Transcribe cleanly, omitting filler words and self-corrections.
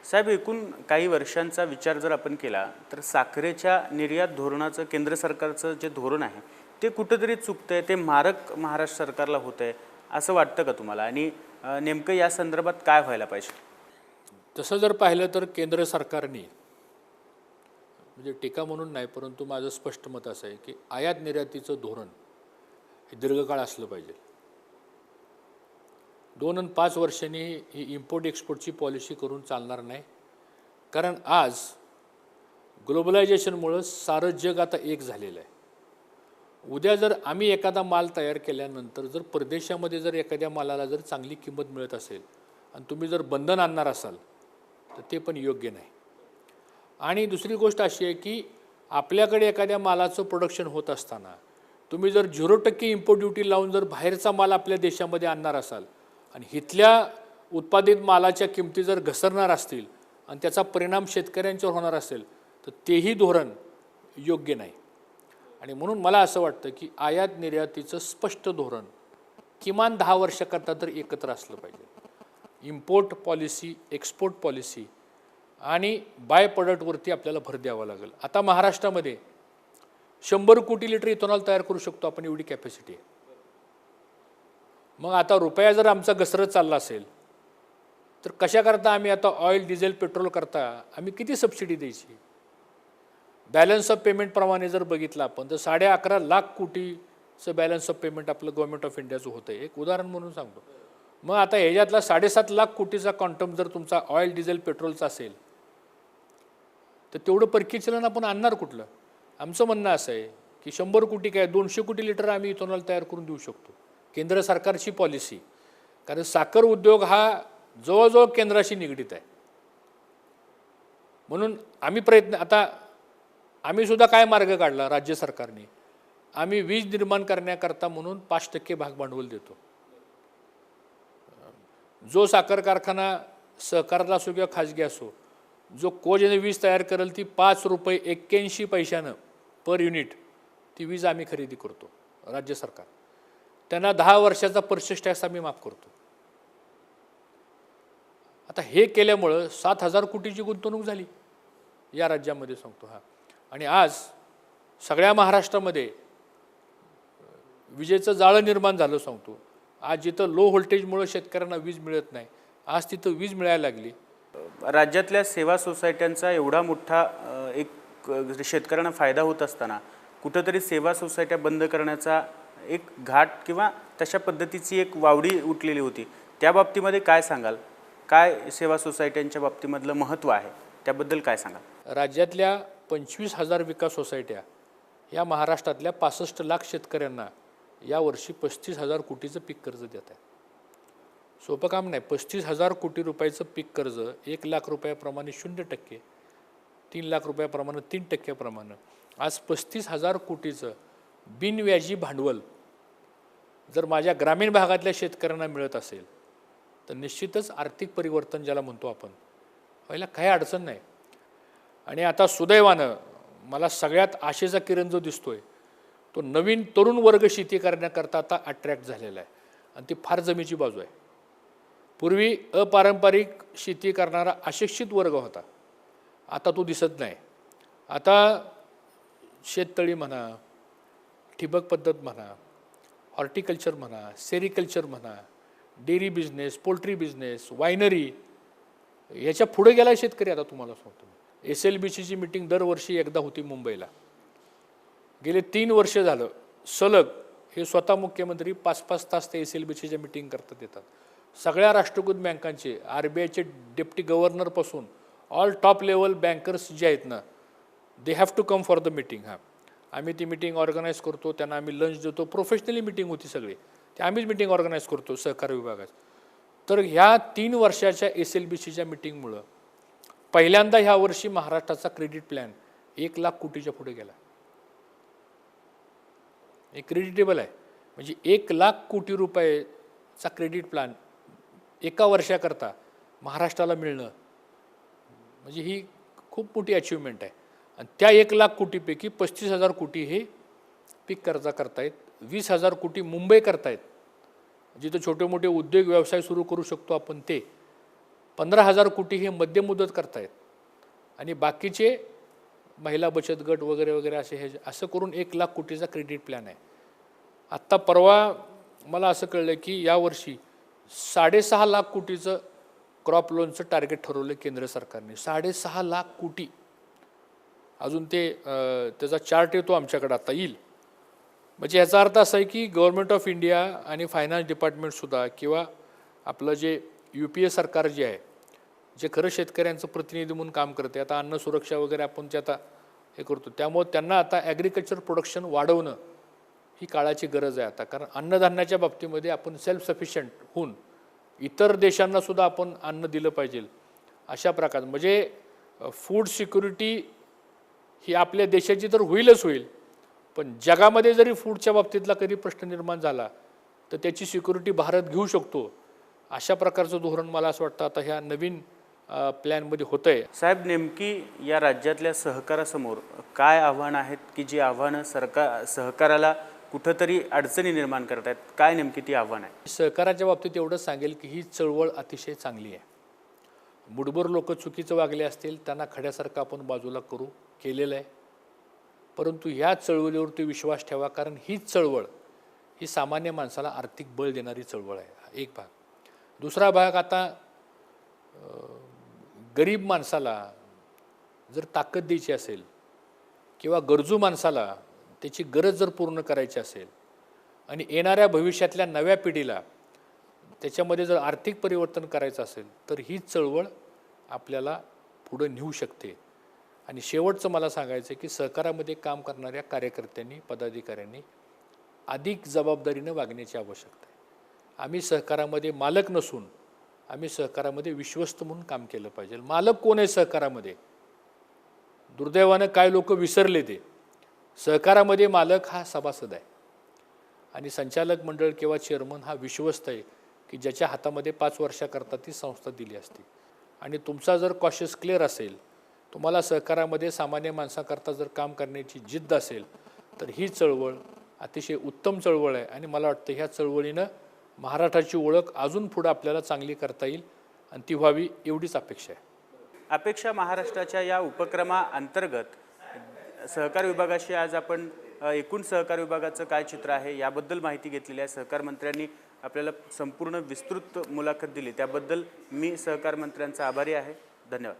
साहेब, एकूण काही वर्षांचा विचार जर आपण केला तर साखरेच्या निर्यात धोरणाचं केंद्र सरकारचं जे धोरण आहे ते कुठंतरी चुकतंय, ते मारक महाराष्ट्र सरकारला होतंय असं वाटतं का तुम्हाला? आणि नेमकं या संदर्भात काय व्हायला पाहिजे? तसं जर पाहिलं तर केंद्र सरकारने म्हणजे टीका म्हणून नाही, परंतु माझं स्पष्ट मत असं आहे की आयात निर्यातीचं धोरण हे दीर्घकाळ असलं पाहिजे. 2 आणि 5 वर्षांनी ही इम्पोर्ट एक्सपोर्टची पॉलिसी करून चालणार नाही. कारण आज ग्लोबलायझेशनमुळं सारं जग आता एक झालेलं आहे. उद्या जर आम्ही एखादा माल तयार केल्यानंतर जर परदेशामध्ये जर एखाद्या मालाला जर चांगली किंमत मिळत असेल आणि तुम्ही जर बंधन आणणार असाल तर ते पण योग्य नाही. आणि दुसरी गोष्ट अशी आहे की आपल्याकडे एखाद्या मालाचं प्रोडक्शन होत असताना तुम्ही जर 0% इम्पोर्ट ड्युटी लावून जर बाहेरचा माल आपल्या देशामध्ये आणणार असाल आणि इथल्या उत्पादित मालाच्या किमती जर घसरणार असतील आणि त्याचा परिणाम शेतकऱ्यांच्यावर होणार असेल तर तेही धोरण योग्य नाही. आणि म्हणून मला असं वाटतं की आयात निर्यातीचं स्पष्ट धोरण किमान 10 वर्षाकरता तर एकत्र असलं पाहिजे. इम्पोर्ट पॉलिसी, एक्सपोर्ट पॉलिसी आणि बाय प्रोडक्टवरती आपल्याला भर द्यावा लागेल. आता महाराष्ट्रामध्ये 100 कोटी लिटर इथेनॉल तयार करू शकतो आपण, एवढी कॅपॅसिटी आहे. मग आता रुपया जर आमचा घसरत चालला असेल तर कशाकरता आम्ही आता ऑइल, डिझेल, पेट्रोल करता आम्ही किती सबसिडी द्यायची? बॅलन्स ऑफ पेमेंटप्रमाणे जर बघितलं आपण तर 11.5 लाख कोटीचं बॅलन्स ऑफ पेमेंट आपलं गव्हर्नमेंट ऑफ इंडियाचं होतं. एक उदाहरण म्हणून सांगतो. मग आता ह्याच्यातला 7.5 लाख कोटीचा क्वांटम जर तुमचा ऑइल, डिझेल, पेट्रोलचा असेल तर तेवढं परकीय चलन आपण आणणार कुठलं? आमचं म्हणणं असं आहे की 100 कोटी काय 200 कोटी लिटर आम्ही इथेनॉल तयार करून देऊ शकतो. केंद्र सरकारची पॉलिसी, कारण साखर उद्योग हा जवळजवळ केंद्राशी निगडीत आहे. म्हणून आम्ही आता आम्ही सुद्धा काय मार्ग काढला राज्य सरकारने, आम्ही वीज निर्माण करण्याकरता म्हणून 5% भाग भांडवल देतो. जो साखर कारखाना सहकारातला असो किंवा खाजगी असो, जो कोजने वीज तयार करेल ती ₹5.81 पर युनिट ती वीज आम्ही खरेदी करतो राज्य सरकार. त्यांना 10 वर्षाचा पर्चेस टॅक्स आम्ही माफ करतो. आता हे केल्यामुळं 7,000 कोटीची गुंतवणूक झाली या राज्यामध्ये सांगतो. आणि आज सगळ्या महाराष्ट्रामध्ये विजेचं जाळं निर्माण झालं सांगतो. आज जिथं लो व्होल्टेजमुळे शेतकऱ्यांना वीज मिळत नाही, आज तिथं वीज मिळायला लागली. राज्यातल्या सेवा सोसायट्यांचा एवढा मोठा एक शेतकऱ्यांना फायदा होत असताना कुठंतरी सेवा सोसायट्या बंद करण्याचा एक घाट किंवा तशा पद्धतीची एक वावडी उठलेली होती. त्या बाबतीमध्ये काय सांगाल? काय सेवा सोसायट्यांच्या बाबतीमधलं महत्त्व आहे त्याबद्दल काय सांगाल? राज्यातल्या 25,000 विकास सोसायट्या या महाराष्ट्रातल्या 65 लाख शेतकऱ्यांना यावर्षी 35,000 कोटीचं पीक कर्ज देत आहे. सोपं काम नाही. 35,000 कोटी रुपयाचं पीक कर्ज 1 लाख रुपयाप्रमाणे 0%, 3 लाख रुपयाप्रमाणे 3% आज 35,000 कोटीचं बिनव्याजी भांडवल जर माझ्या ग्रामीण भागातल्या शेतकऱ्यांना मिळत असेल तर निश्चितच आर्थिक परिवर्तन ज्याला म्हणतो आपण व्हायला काही अडचण नाही. आणि आता सुदैवानं मला सगळ्यात आशेचा किरण जो दिसतोय तो नवीन तरुण वर्ग शेती करण्याकरता आता अट्रॅक्ट झालेला आहे आणि ती फार जमेची बाजू आहे. पूर्वी अपारंपरिक शेती करणारा अशिक्षित वर्ग होता, आता तो दिसत नाही. आता शेततळी म्हणा, ठिबक पद्धत म्हणा, हॉर्टिकल्चर म्हणा, सेरिकल्चर म्हणा, dairy business, poultry business, winery याच्या पुढे गेला शेतकरी. आता तुम्हाला सांगतो, SLBCची मीटिंग दरवर्षी एकदा होती मुंबईला. गेले 3 वर्ष झालं सलग हे स्वतः मुख्यमंत्री 5-5 तास ते SLBCच्या मीटिंग करतात येतात. सगळ्या राष्ट्रीयकृत बँकांचे, RBIचे डेप्टी गव्हर्नरपासून ऑल टॉप लेवल बँकर्स जे आहेत ना, they have to come for the meeting. आम्ही ती मीटिंग ऑर्गनाईज करतो, त्यांना आम्ही लंच देतो. प्रोफेशनली मीटिंग होती सगळी, ते आम्हीच मीटिंग ऑर्गनाईज करतो सहकार विभागात. तर ह्या 3 वर्षाच्या SLBCच्या मीटिंगमुळं पहिल्यांदा ह्या वर्षी महाराष्ट्राचा क्रेडिट प्लॅन 1 लाख कोटीच्या पुढे गेला. हे क्रेडिटेबल आहे. म्हणजे 1 लाख कोटी रुपयेचा क्रेडिट प्लॅन एका वर्षाकरता महाराष्ट्राला मिळणं म्हणजे ही खूप मोठी अचिव्हमेंट आहे. आणि त्या 1 लाख कोटीपैकी 35,000 कोटी हे पीक कर्जा करतायत, 20,000 कोटी मुंबई करतायत, जिथं छोटे मोठे उद्योग व्यवसाय सुरू करू शकतो आपण ते. 15,000 कोटी हे मध्यम मुदत करतायत आणि बाकीचे महिला बचत गट वगैरे वगैरे असं करून 1,00,000 कोटीचा क्रेडिट प्लॅन आहे. आत्ता परवा मला असं कळलं की यावर्षी 6.5 लाख कोटीचं क्रॉप लोनचं टार्गेट ठरवलं केंद्र सरकारने. 6.5 लाख कोटी. अजून ते त्याचा चार्ट येतो आमच्याकडे, आता येईल. म्हणजे याचा अर्थ असा आहे की गव्हर्नमेंट ऑफ इंडिया आणि फायनान्स डिपार्टमेंटसुद्धा किंवा आपलं जे UPA सरकार जे आहे, जे खरं शेतकऱ्यांचं प्रतिनिधी म्हणून काम करते, आता अन्न सुरक्षा वगैरे आपण ते आता हे करतो, त्यामुळे त्यांना आता ॲग्रिकल्चर प्रोडक्शन वाढवणं ही काळाची गरज आहे आता. कारण अन्नधान्याच्या बाबतीमध्ये आपण सेल्फ सफिशियंट होऊन इतर देशांनासुद्धा आपण अन्न दिलं पाहिजे अशा प्रकारे. म्हणजे फूड सिक्युरिटी ही आपल्या देशाची तर होईलच होईल, पण जगामध्ये जरी फूडच्या बाबतीतला कधी प्रश्न निर्माण झाला तर त्याची सिक्युरिटी भारत घेऊ शकतो. अशा प्रकारचं धोरण मला असं वाटतं आता ह्या नवीन प्लॅनमध्ये होतं आहे. साहेब, नेमकी या राज्यातल्या सहकारासमोर काय आव्हानं आहेत की जी आव्हानं सहकाराला कुठंतरी अडचणी निर्माण करत आहेत? काय नेमकी ती आव्हानं आहे? सहकाराच्या बाबतीत एवढंच सांगेल की ही चळवळ अतिशय चांगली आहे. मुठभर लोक चुकीचं वागले असतील, त्यांना खड्यासारखं आपण बाजूला केलेलं आहे. परंतु ह्या चळवळीवरती विश्वास ठेवा, कारण हीच चळवळ ही सामान्य माणसाला आर्थिक बळ देणारी चळवळ आहे. एक भाग. दुसरा भाग, आता गरीब माणसाला जर ताकद द्यायची असेल किंवा गरजू माणसाला त्याची गरज जर पूर्ण करायची असेल आणि येणाऱ्या भविष्यातल्या नव्या पिढीला त्याच्यामध्ये जर आर्थिक परिवर्तन करायचं असेल तर ही चळवळ आपल्याला पुढे नेऊ शकते. आणि शेवटचं मला सांगायचं आहे की सहकारामध्ये काम करणाऱ्या कार्यकर्त्यांनी, पदाधिकाऱ्यांनी अधिक जबाबदारीनं वागण्याची आवश्यकता आहे. आम्ही सहकारामध्ये मालक नसून आम्ही सहकारामध्ये विश्वस्त म्हणून काम केलं पाहिजे. मालक कोण आहे सहकारामध्ये? दुर्दैवानं काय लोक विसरले ते. सहकारामध्ये मालक हा सभासद आहे आणि संचालक मंडळ किंवा चेअरमन हा विश्वस्त आहे की ज्याच्या हातामध्ये 5 वर्षाकरता ती संस्था दिली असते. आणि तुमचा जर कॉशियस क्लिअर असेल, तुम्हाला सहकारामध्ये सामान्य माणसाकरता जर काम करण्याची जिद्द असेल तर ही चळवळ अतिशय उत्तम चळवळ आहे. आणि मला वाटतं ह्या चळवळीनं महाराष्ट्राची ओळख अजून पुढं आपल्याला चांगली करता येईल आणि ती व्हावी एवढीच अपेक्षा आहे. महाराष्ट्राच्या या उपक्रमाअंतर्गत सहकार विभागाशी आज आपण एकूण सहकार विभागाचं काय चित्र आहे याबद्दल माहिती घेतलेली आहे. सहकार मंत्र्यांनी आपल्याला संपूर्ण विस्तृत मुलाखत दिली, त्याबद्दल मी सहकार मंत्र्यांचा आभारी आहे. धन्यवाद.